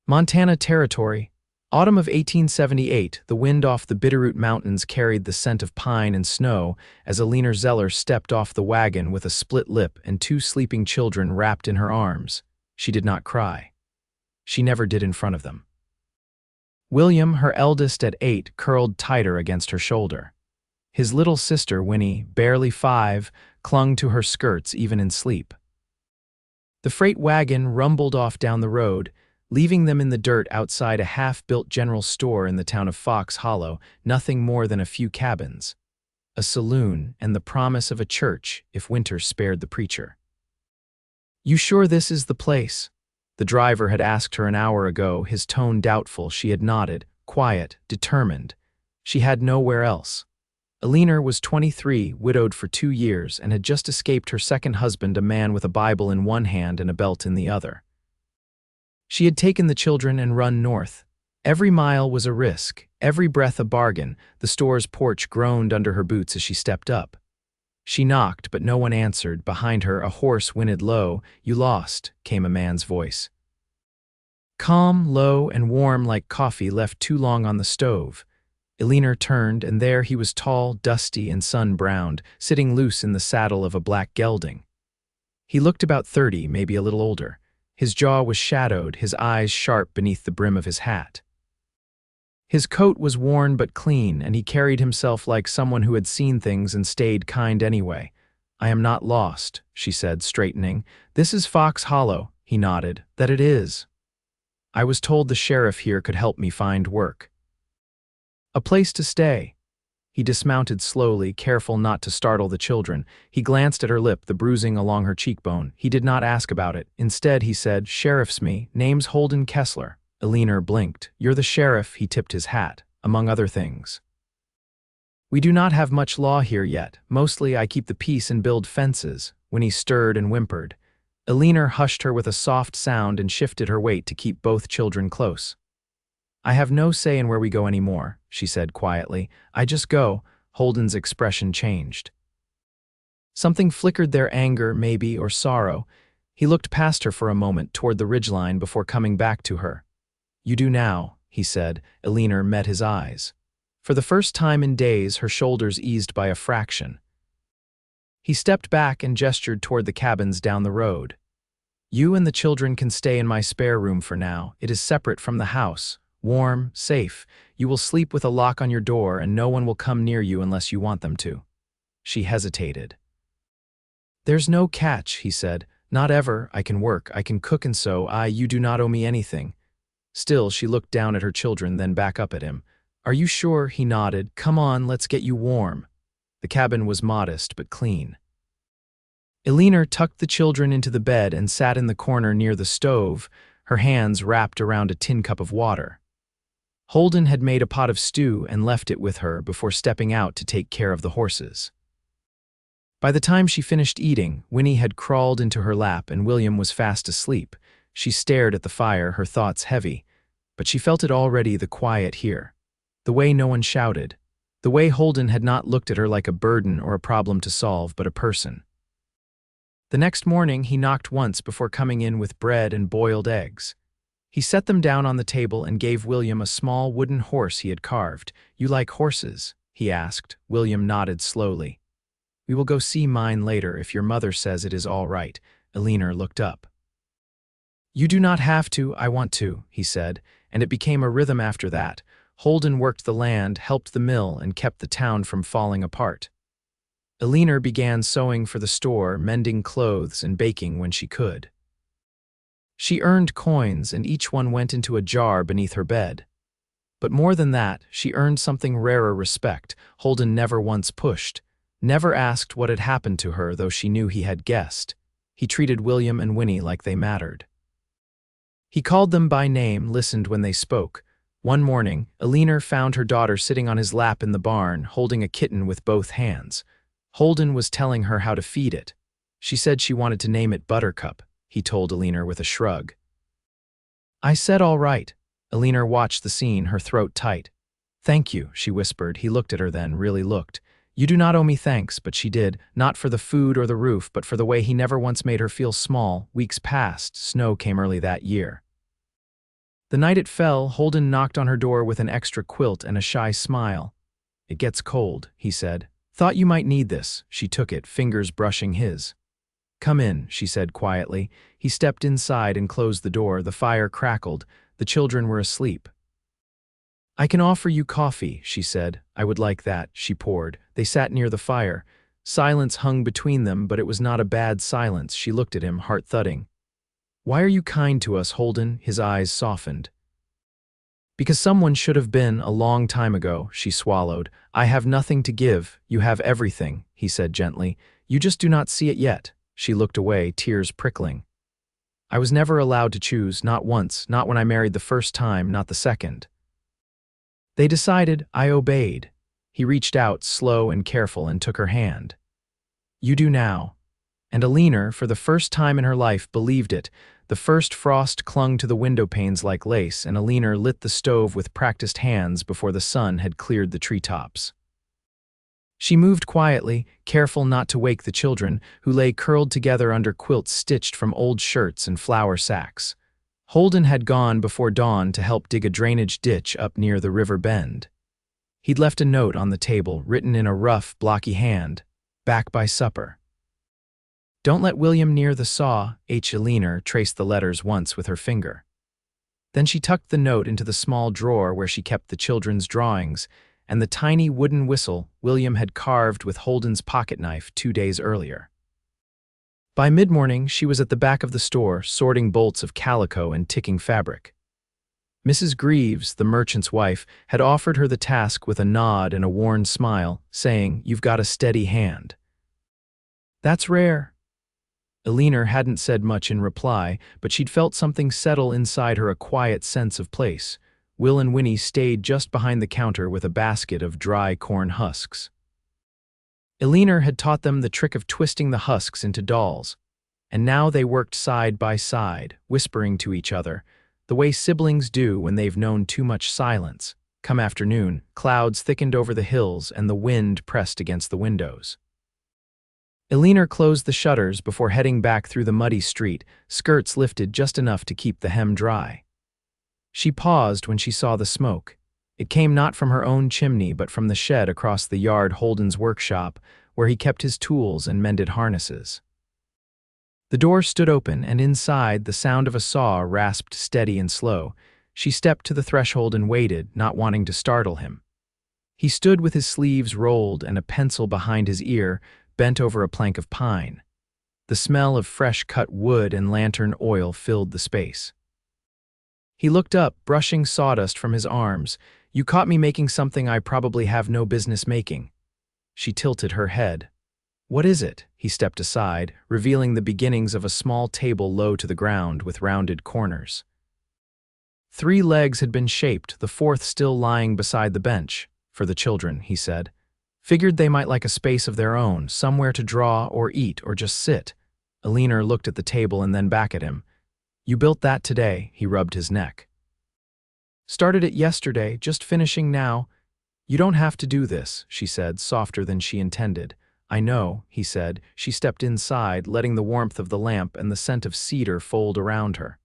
Montana Territory. Autumn of 1878, the wind off the Bitterroot Mountains carried the scent of pine and snow as Eleanor Zeller stepped off the wagon with a split lip and two sleeping children wrapped in her arms. She did not cry. She never did in front of them. William, her eldest at 8, curled tighter against her shoulder. His little sister, Winnie, barely 5, clung to her skirts even in sleep. The freight wagon rumbled off down the road, leaving them in the dirt outside a half-built general store in the town of Fox Hollow, nothing more than a few cabins, a saloon, and the promise of a church if winter spared the preacher. "You sure this is the place?" The driver had asked her an hour ago, his tone doubtful. She had nodded, quiet, determined. She had nowhere else. Eleanor was 23, widowed for 2 years, and had just escaped her second husband, a man with a Bible in one hand and a belt in the other. She had taken the children and run north. Every mile was a risk, every breath a bargain. The store's porch groaned under her boots as she stepped up. She knocked, but no one answered. Behind her, a horse whinnied low. "You lost," came a man's voice. Calm, low, and warm like coffee left too long on the stove. Eleanor turned, and there he was, tall, dusty, and sun-browned, sitting loose in the saddle of a black gelding. He looked about 30, maybe a little older. His jaw was shadowed, his eyes sharp beneath the brim of his hat. His coat was worn but clean, and he carried himself like someone who had seen things and stayed kind anyway. "I am not lost," she said, straightening. "This is Fox Hollow." He nodded. "That it is. I was told the sheriff here could help me find work. A place to stay." He dismounted slowly, careful not to startle the children. He glanced at her lip, the bruising along her cheekbone. He did not ask about it. Instead, he said, "Sheriff's me. Name's Holden Kessler." Eleanor blinked. "You're the sheriff." He tipped his hat, among other things. "We do not have much law here yet. Mostly I keep the peace and build fences." When he stirred and whimpered, Eleanor hushed her with a soft sound and shifted her weight to keep both children close. "I have no say in where we go anymore," she said quietly. "I just go." Holden's expression changed. Something flickered there, anger, maybe, or sorrow. He looked past her for a moment toward the ridgeline before coming back to her. "You do now," he said. Eleanor met his eyes. For the first time in days, her shoulders eased by a fraction. He stepped back and gestured toward the cabins down the road. "You and the children can stay in my spare room for now. It is separate from the house. Warm, safe. You will sleep with a lock on your door, and no one will come near you unless you want them to." She hesitated. "There's no catch," he said. "Not ever. I can work, I can cook and sew. You do not owe me anything." Still, she looked down at her children, then back up at him. "Are you sure?" He nodded. "Come on, let's get you warm." The cabin was modest but clean. Eleanor tucked the children into the bed and sat in the corner near the stove, her hands wrapped around a tin cup of water. Holden had made a pot of stew and left it with her before stepping out to take care of the horses. By the time she finished eating, Winnie had crawled into her lap and William was fast asleep. She stared at the fire, her thoughts heavy, but she felt it already, the quiet here. The way no one shouted. The way Holden had not looked at her like a burden or a problem to solve, but a person. The next morning, he knocked once before coming in with bread and boiled eggs. He set them down on the table and gave William a small wooden horse he had carved. "You like horses?" he asked. William nodded slowly. "We will go see mine later if your mother says it is all right." Eleanor looked up. "You do not have to, I want to," he said, and it became a rhythm after that. Holden worked the land, helped the mill, and kept the town from falling apart. Eleanor began sewing for the store, mending clothes and baking when she could. She earned coins, and each one went into a jar beneath her bed. But more than that, she earned something rarer, respect. Holden never once pushed, never asked what had happened to her, though she knew he had guessed. He treated William and Winnie like they mattered. He called them by name, listened when they spoke. One morning, Eleanor found her daughter sitting on his lap in the barn, holding a kitten with both hands. Holden was telling her how to feed it. She said she wanted to name it Buttercup, he told Eleanor with a shrug. "I said all right." Eleanor watched the scene, her throat tight. "Thank you," she whispered. He looked at her then, really looked. "You do not owe me thanks," but she did, not for the food or the roof, but for the way he never once made her feel small. Weeks passed, snow came early that year. The night it fell, Holden knocked on her door with an extra quilt and a shy smile. "It gets cold," he said. "Thought you might need this." She took it, fingers brushing his. "Come in," she said quietly. He stepped inside and closed the door. The fire crackled. The children were asleep. "I can offer you coffee," she said. "I would like that," she poured. They sat near the fire. Silence hung between them, but it was not a bad silence. She looked at him, heart thudding. "Why are you kind to us, Holden?" His eyes softened. "Because someone should have been a long time ago," she swallowed. "I have nothing to give. You have everything," he said gently. "You just do not see it yet." She looked away, tears prickling. "I was never allowed to choose, not once, not when I married the first time, not the second. They decided, I obeyed." He reached out, slow and careful, and took her hand. "You do now." And Eleanor, for the first time in her life, believed it. The first frost clung to the window panes like lace, and Eleanor lit the stove with practiced hands before the sun had cleared the treetops. She moved quietly, careful not to wake the children, who lay curled together under quilts stitched from old shirts and flour sacks. Holden had gone before dawn to help dig a drainage ditch up near the river bend. He'd left a note on the table, written in a rough, blocky hand, "Back by supper." "Don't let William near the saw." Eleanor traced the letters once with her finger. Then she tucked the note into the small drawer where she kept the children's drawings, and the tiny wooden whistle William had carved with Holden's pocket knife 2 days earlier. By mid-morning, she was at the back of the store, sorting bolts of calico and ticking fabric. Mrs. Greaves, the merchant's wife, had offered her the task with a nod and a worn smile, saying, "You've got a steady hand." "That's rare." Eleanor hadn't said much in reply, but she'd felt something settle inside her, a quiet sense of place. Will and Winnie stayed just behind the counter with a basket of dry corn husks. Eleanor had taught them the trick of twisting the husks into dolls, and now they worked side by side, whispering to each other, the way siblings do when they've known too much silence. Come afternoon, clouds thickened over the hills and the wind pressed against the windows. Eleanor closed the shutters before heading back through the muddy street, skirts lifted just enough to keep the hem dry. She paused when she saw the smoke. It came not from her own chimney but from the shed across the yard, Holden's workshop, where he kept his tools and mended harnesses. The door stood open, and inside, the sound of a saw rasped steady and slow. She stepped to the threshold and waited, not wanting to startle him. He stood with his sleeves rolled and a pencil behind his ear, bent over a plank of pine. The smell of fresh cut wood and lantern oil filled the space. He looked up, brushing sawdust from his arms. "You caught me making something I probably have no business making." She tilted her head. "What is it?" He stepped aside, revealing the beginnings of a small table low to the ground with rounded corners. 3 legs had been shaped, the 4th still lying beside the bench. "For the children," he said. "Figured they might like a space of their own, somewhere to draw or eat or just sit." Eleanor looked at the table and then back at him. "You built that today," he rubbed his neck. "Started it yesterday, just finishing now." "You don't have to do this," she said, softer than she intended. "I know," he said. She stepped inside, letting the warmth of the lamp and the scent of cedar fold around her.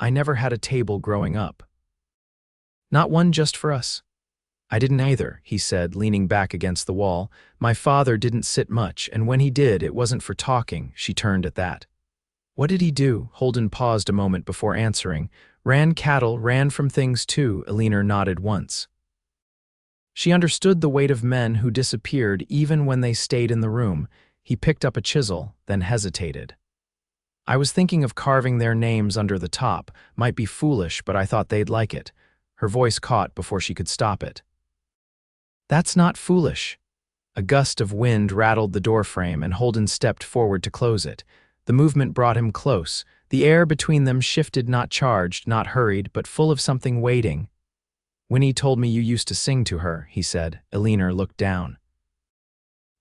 "I never had a table growing up." "Not one just for us?" "I didn't either," he said, leaning back against the wall. "My father didn't sit much, and when he did, it wasn't for talking." She turned at that. "What did he do?" Holden paused a moment before answering. "Ran cattle, ran from things too." Eleanor nodded once. She understood the weight of men who disappeared even when they stayed in the room. He picked up a chisel, then hesitated. "I was thinking of carving their names under the top. Might be foolish, but I thought they'd like it." Her voice caught before she could stop it. "That's not foolish." A gust of wind rattled the doorframe, and Holden stepped forward to close it. The movement brought him close. The air between them shifted, not charged, not hurried, but full of something waiting. "Winnie told me you used to sing to her," he said. Eleanor looked down.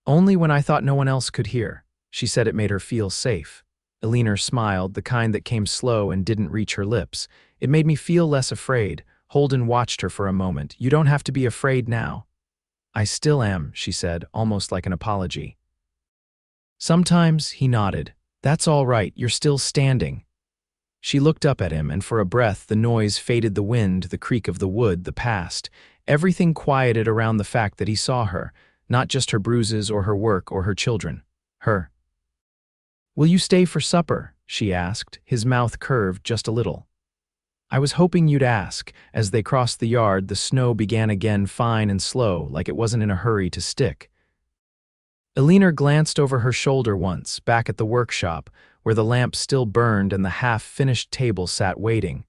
"Only when I thought no one else could hear." She said it made her feel safe. Eleanor smiled, the kind that came slow and didn't reach her lips. "It made me feel less afraid." Holden watched her for a moment. "You don't have to be afraid now." "I still am," she said, almost like an apology. "Sometimes," he nodded. "That's all right, you're still standing." She looked up at him, and for a breath the noise faded, the wind, the creak of the wood, the past. Everything quieted around the fact that he saw her, not just her bruises or her work or her children. Her. "Will you stay for supper?" she asked, his mouth curved just a little. "I was hoping you'd ask." As they crossed the yard, the snow began again, fine and slow, like it wasn't in a hurry to stick. Eleanor glanced over her shoulder once, back at the workshop, where the lamp still burned and the half-finished table sat waiting.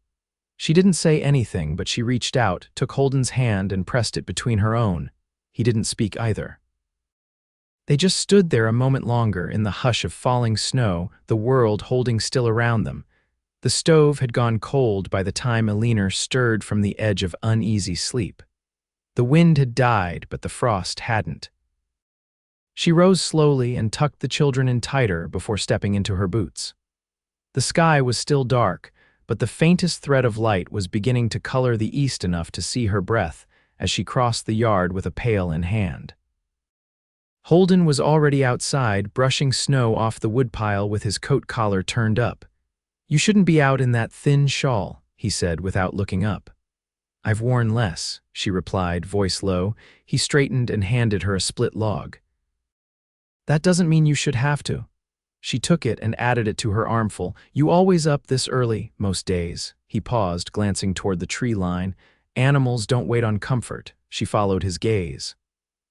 She didn't say anything, but she reached out, took Holden's hand and pressed it between her own. He didn't speak either. They just stood there a moment longer in the hush of falling snow, the world holding still around them. The stove had gone cold by the time Eleanor stirred from the edge of uneasy sleep. The wind had died, but the frost hadn't. She rose slowly and tucked the children in tighter before stepping into her boots. The sky was still dark, but the faintest thread of light was beginning to color the east enough to see her breath as she crossed the yard with a pail in hand. Holden was already outside, brushing snow off the woodpile with his coat collar turned up. "You shouldn't be out in that thin shawl," he said without looking up. "I've worn less," she replied, voice low. He straightened and handed her a split log. "That doesn't mean you should have to." She took it and added it to her armful. "You always up this early, most days." He paused, glancing toward the tree line. "Animals don't wait on comfort." She followed his gaze.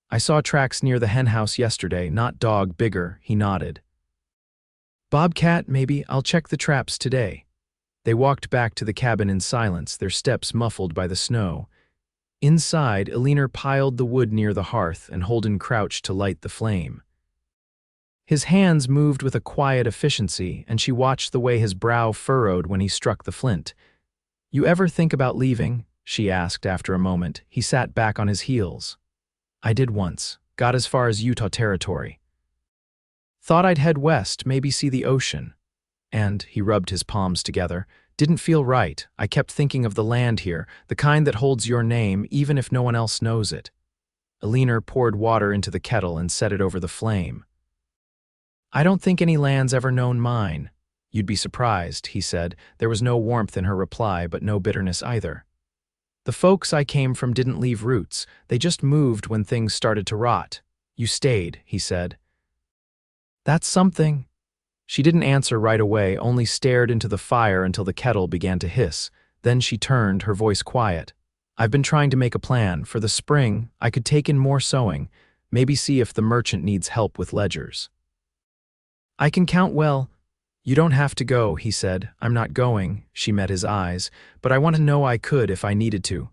"I saw tracks near the henhouse yesterday, not dog, bigger." He nodded. "Bobcat, maybe. I'll check the traps today." They walked back to the cabin in silence, their steps muffled by the snow. Inside, Eleanor piled the wood near the hearth, and Holden crouched to light the flame. His hands moved with a quiet efficiency, and she watched the way his brow furrowed when he struck the flint. "You ever think about leaving?" she asked after a moment. He sat back on his heels. "I did once. Got as far as Utah territory. Thought I'd head west, maybe see the ocean. And," he rubbed his palms together, "didn't feel right. I kept thinking of the land here, the kind that holds your name, even if no one else knows it." Eleanor poured water into the kettle and set it over the flame. "I don't think any land's ever known mine." "You'd be surprised," he said. There was no warmth in her reply, but no bitterness either. "The folks I came from didn't leave roots. They just moved when things started to rot. You stayed," he said. "That's something." She didn't answer right away, only stared into the fire until the kettle began to hiss. Then she turned, her voice quiet. "I've been trying to make a plan. For the spring, I could take in more sewing. Maybe see if the merchant needs help with ledgers." "I can count well." "You don't have to go," he said. "I'm not going." She met his eyes. "But I want to know I could if I needed to."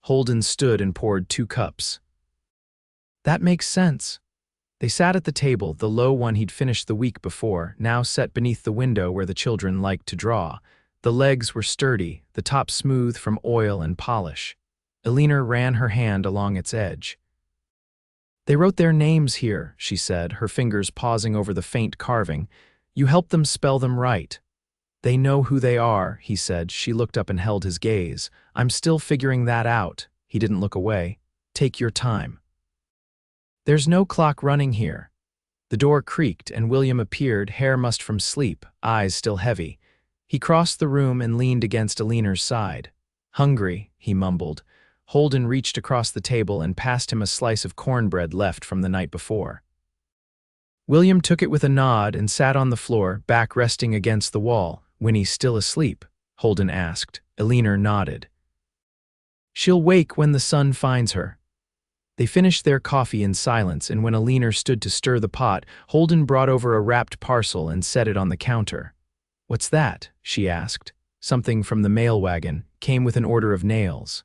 Holden stood and poured 2 cups. "That makes sense." They sat at the table, the low one he'd finished the week before, now set beneath the window where the children liked to draw. The legs were sturdy, the top smooth from oil and polish. Eleanor ran her hand along its edge. "They wrote their names here," she said, her fingers pausing over the faint carving. "You helped them spell them right." "They know who they are," he said. She looked up and held his gaze. "I'm still figuring that out." He didn't look away. "Take your time." "There's no clock running here." The door creaked and William appeared, hair mussed from sleep, eyes still heavy. He crossed the room and leaned against Eleanor's side. "Hungry," he mumbled. Holden reached across the table and passed him a slice of cornbread left from the night before. William took it with a nod and sat on the floor, back resting against the wall. "Winnie still asleep?" Holden asked. Eleanor nodded. "She'll wake when the sun finds her." They finished their coffee in silence, and when Eleanor stood to stir the pot, Holden brought over a wrapped parcel and set it on the counter. "What's that?" she asked. "Something from the mail wagon. Came with an order of nails."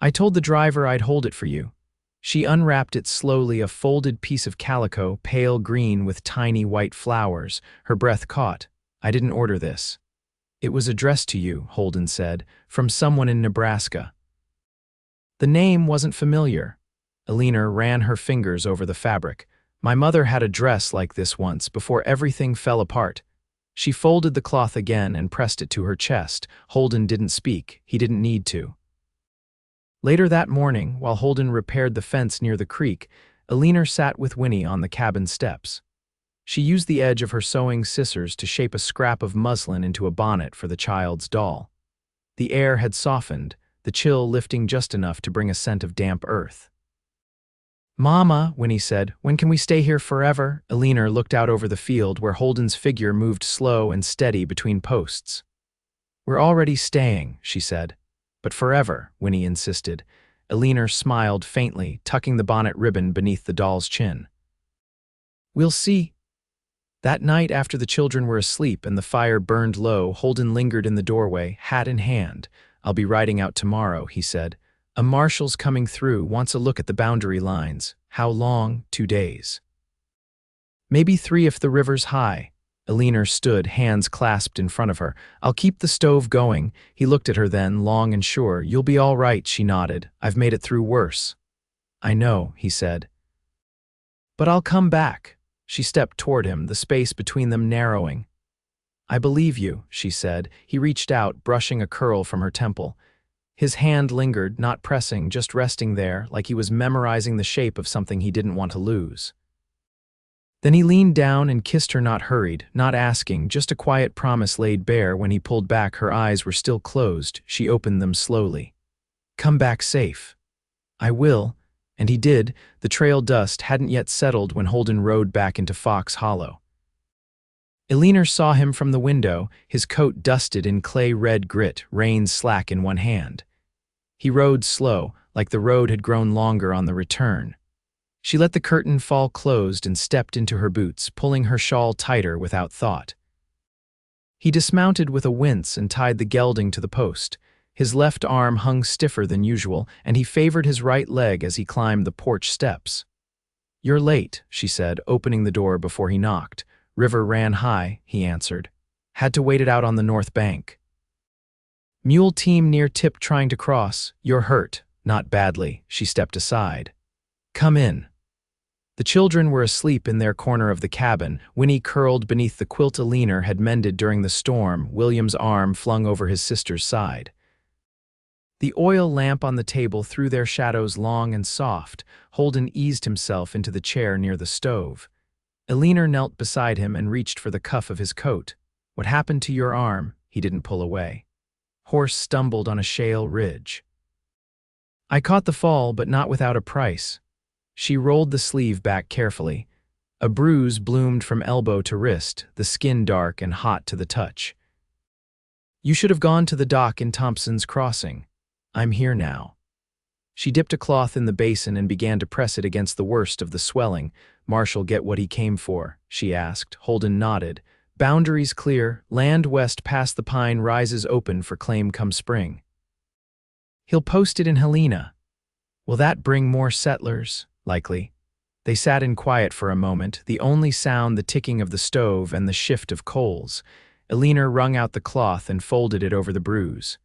"I told the driver I'd hold it for you." She unwrapped it slowly, a folded piece of calico, pale green with tiny white flowers. Her breath caught. "I didn't order this." "It was addressed to you," Holden said, "from someone in Nebraska." The name wasn't familiar. Eleanor ran her fingers over the fabric. "My mother had a dress like this once, before everything fell apart." She folded the cloth again and pressed it to her chest. Holden didn't speak. He didn't need to. Later that morning, while Holden repaired the fence near the creek, Eleanor sat with Winnie on the cabin steps. She used the edge of her sewing scissors to shape a scrap of muslin into a bonnet for the child's doll. The air had softened, the chill lifting just enough to bring a scent of damp earth. "Mama," Winnie said, "when can we stay here forever?" Eleanor looked out over the field where Holden's figure moved slow and steady between posts. "We're already staying," she said. "But forever," Winnie insisted. Eleanor smiled faintly, tucking the bonnet ribbon beneath the doll's chin. "We'll see." That night, after the children were asleep and the fire burned low, Holden lingered in the doorway, hat in hand. "I'll be riding out tomorrow," he said. "A marshal's coming through, wants a look at the boundary lines. How long? 2 days. Maybe 3 if the river's high." Eleanor stood, hands clasped in front of her. "I'll keep the stove going." He looked at her then, long and sure. "You'll be all right," she nodded. "I've made it through worse." "I know," he said. "But I'll come back." She stepped toward him, the space between them narrowing. "I believe you," she said. He reached out, brushing a curl from her temple. His hand lingered, not pressing, just resting there, like he was memorizing the shape of something he didn't want to lose. Then he leaned down and kissed her, not hurried, not asking, just a quiet promise laid bare. When he pulled back, her eyes were still closed. She opened them slowly. "Come back safe." "I will." And he did. The trail dust hadn't yet settled when Holden rode back into Fox Hollow. Eleanor saw him from the window, his coat dusted in clay-red grit, reins slack in one hand. He rode slow, like the road had grown longer on the return. She let the curtain fall closed and stepped into her boots, pulling her shawl tighter without thought. He dismounted with a wince and tied the gelding to the post. His left arm hung stiffer than usual, and he favored his right leg as he climbed the porch steps. "You're late," she said, opening the door before he knocked. "River ran high," he answered. "Had to wait it out on the north bank." "Mule team near tip trying to cross. You're hurt." "Not badly." She stepped aside. "Come in." The children were asleep in their corner of the cabin. Winnie curled beneath the quilt Eleanor had mended during the storm, William's arm flung over his sister's side. The oil lamp on the table threw their shadows long and soft. Holden eased himself into the chair near the stove. Eleanor knelt beside him and reached for the cuff of his coat. "What happened to your arm?" He didn't pull away. "Horse stumbled on a shale ridge." "I caught the fall, but not without a price." She rolled the sleeve back carefully. A bruise bloomed from elbow to wrist, the skin dark and hot to the touch. "You should have gone to the dock in Thompson's Crossing. I'm here now." She dipped a cloth in the basin and began to press it against the worst of the swelling. "Marshall get what he came for?" she asked. Holden nodded. "Boundaries clear, land west past the pine rises open for claim come spring. He'll post it in Helena." "Will that bring more settlers?" "Likely." They sat in quiet for a moment, the only sound the ticking of the stove and the shift of coals. Eleanor wrung out the cloth and folded it over the bruise.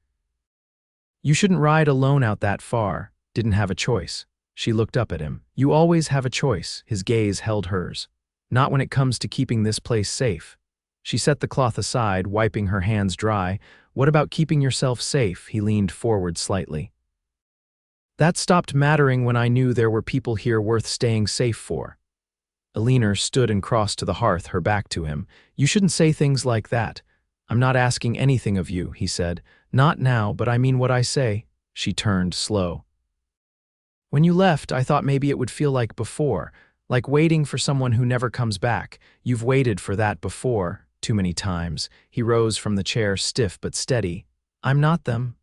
"You shouldn't ride alone out that far." "Didn't have a choice." She looked up at him. "You always have a choice." His gaze held hers. "Not when it comes to keeping this place safe." She set the cloth aside, wiping her hands dry. "What about keeping yourself safe?" He leaned forward slightly. "That stopped mattering when I knew there were people here worth staying safe for." Eleanor stood and crossed to the hearth, her back to him. "You shouldn't say things like that." "I'm not asking anything of you," he said. "Not now, but I mean what I say." She turned, slow. "When you left, I thought maybe it would feel like before, like waiting for someone who never comes back. You've waited for that before, too many times." He rose from the chair, stiff but steady. "I'm not them."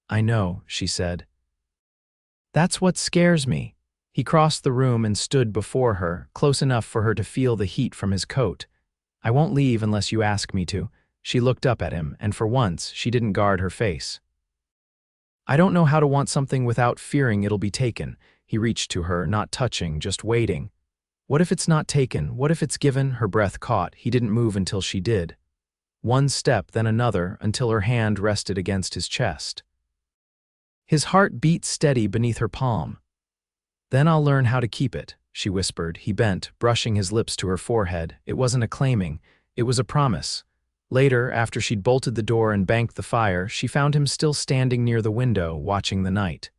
"I know," she said. "That's what scares me." He crossed the room and stood before her, close enough for her to feel the heat from his coat. "I won't leave unless you ask me to." She looked up at him, and for once, she didn't guard her face. "I don't know how to want something without fearing it'll be taken." He reached to her, not touching, just waiting. "What if it's not taken? What if it's given?" Her breath caught. He didn't move until she did. One step, then another, until her hand rested against his chest. His heart beat steady beneath her palm. "Then I'll learn how to keep it," she whispered. He bent, brushing his lips to her forehead. It wasn't a claiming. It was a promise. Later, after she'd bolted the door and banked the fire, she found him still standing near the window, watching the night.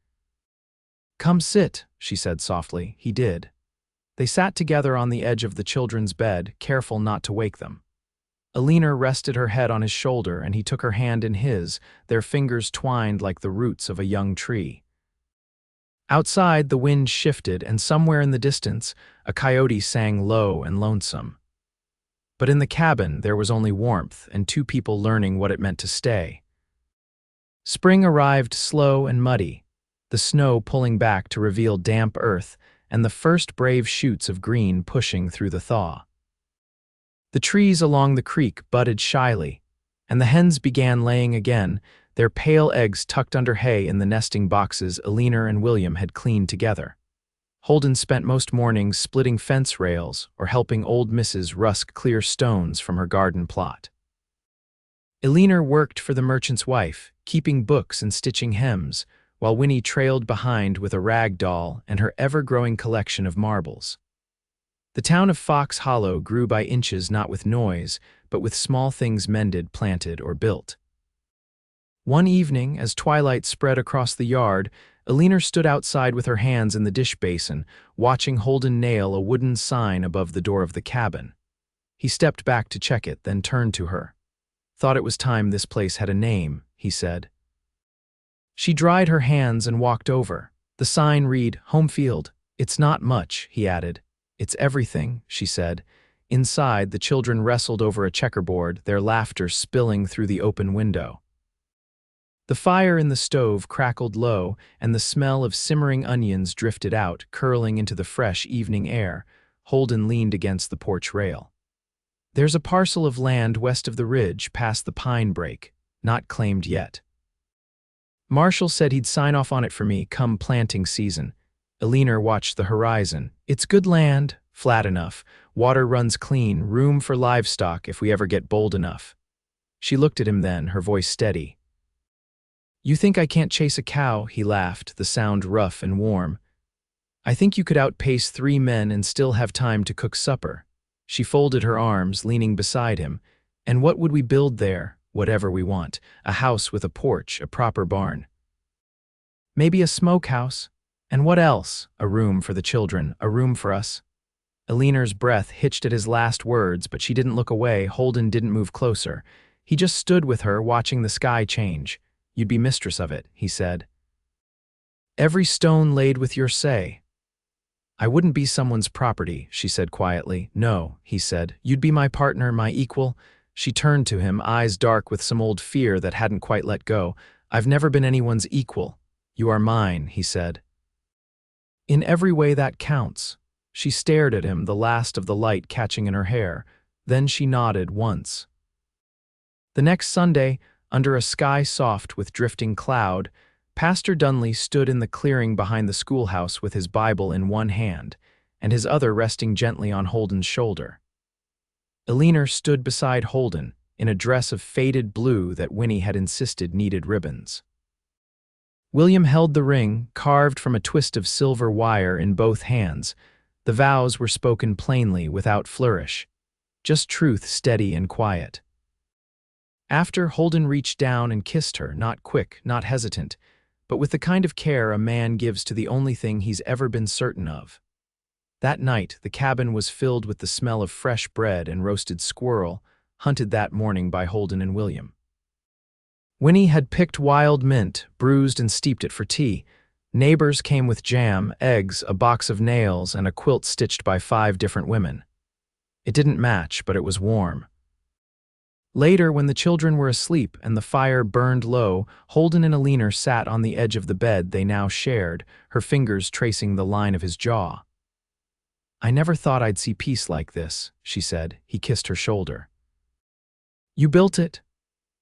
"Come sit," she said softly. He did. They sat together on the edge of the children's bed, careful not to wake them. Eleanor rested her head on his shoulder and he took her hand in his, their fingers twined like the roots of a young tree. Outside, the wind shifted and somewhere in the distance, a coyote sang low and lonesome. But in the cabin, there was only warmth and two people learning what it meant to stay. Spring arrived slow and muddy, the snow pulling back to reveal damp earth and the first brave shoots of green pushing through the thaw. The trees along the creek budded shyly, and the hens began laying again, their pale eggs tucked under hay in the nesting boxes Eleanor and William had cleaned together. Holden spent most mornings splitting fence rails or helping old Mrs. Rusk clear stones from her garden plot. Eleanor worked for the merchant's wife, keeping books and stitching hems, while Winnie trailed behind with a rag doll and her ever-growing collection of marbles. The town of Fox Hollow grew by inches not with noise, but with small things mended, planted, or built. One evening, as twilight spread across the yard, Eleanor stood outside with her hands in the dish basin, watching Holden nail a wooden sign above the door of the cabin. He stepped back to check it, then turned to her. "Thought it was time this place had a name," he said. She dried her hands and walked over. The sign read, "Home Field." "It's not much," he added. "It's everything," she said. Inside, the children wrestled over a checkerboard, their laughter spilling through the open window. The fire in the stove crackled low, and the smell of simmering onions drifted out, curling into the fresh evening air. Holden leaned against the porch rail. "There's a parcel of land west of the ridge, past the pine break, not claimed yet. Marshall said he'd sign off on it for me come planting season." Eleanor watched the horizon. "It's good land, flat enough, water runs clean, room for livestock if we ever get bold enough." She looked at him then, her voice steady. "You think I can't chase a cow?" He laughed, the sound rough and warm. "I think you could outpace 3 men and still have time to cook supper." She folded her arms, leaning beside him. "And what would we build there? Whatever we want. A house with a porch, a proper barn. Maybe a smokehouse. And what else? A room for the children, a room for us." Eleanor's breath hitched at his last words, but she didn't look away. Holden didn't move closer. He just stood with her, watching the sky change. "You'd be mistress of it," he said. "Every stone laid with your say." "I wouldn't be someone's property," she said quietly. "No," he said. "You'd be my partner, my equal." She turned to him, eyes dark with some old fear that hadn't quite let go. "I've never been anyone's equal. You are mine," he said. "In every way that counts." She stared at him, the last of the light catching in her hair. Then she nodded once. The next Sunday, under a sky soft with drifting cloud, Pastor Dunley stood in the clearing behind the schoolhouse with his Bible in one hand, and his other resting gently on Holden's shoulder. Eleanor stood beside Holden, in a dress of faded blue that Winnie had insisted needed ribbons. William held the ring, carved from a twist of silver wire, in both hands. The vows were spoken plainly, without flourish. Just truth, steady and quiet. After, Holden reached down and kissed her, not quick, not hesitant, but with the kind of care a man gives to the only thing he's ever been certain of. That night, the cabin was filled with the smell of fresh bread and roasted squirrel, hunted that morning by Holden and William. Winnie had picked wild mint, bruised and steeped it for tea. Neighbors came with jam, eggs, a box of nails, and a quilt stitched by 5 different women. It didn't match, but it was warm. Later, when the children were asleep and the fire burned low, Holden and Eleanor sat on the edge of the bed they now shared, her fingers tracing the line of his jaw. "I never thought I'd see peace like this," she said. He kissed her shoulder. "You built it."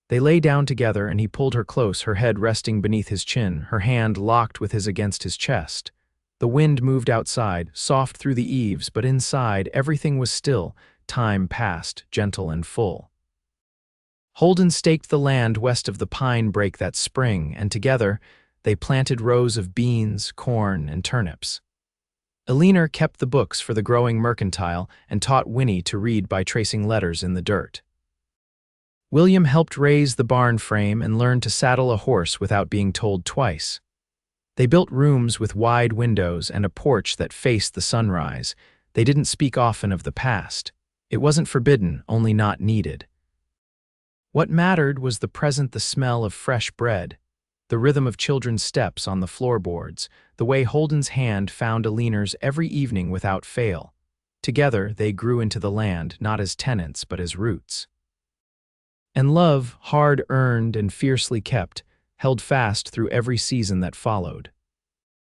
They lay down together and he pulled her close, her head resting beneath his chin, her hand locked with his against his chest. The wind moved outside, soft through the eaves, but inside everything was still. Time passed, gentle and full. Holden staked the land west of the pine break that spring, and together they planted rows of beans, corn, and turnips. Eleanor kept the books for the growing mercantile and taught Winnie to read by tracing letters in the dirt. William helped raise the barn frame and learned to saddle a horse without being told twice. They built rooms with wide windows and a porch that faced the sunrise. They didn't speak often of the past. It wasn't forbidden, only not needed. What mattered was the present, the smell of fresh bread, the rhythm of children's steps on the floorboards, the way Holden's hand found Eleanor's every evening without fail. Together, they grew into the land, not as tenants, but as roots. And love, hard-earned and fiercely kept, held fast through every season that followed.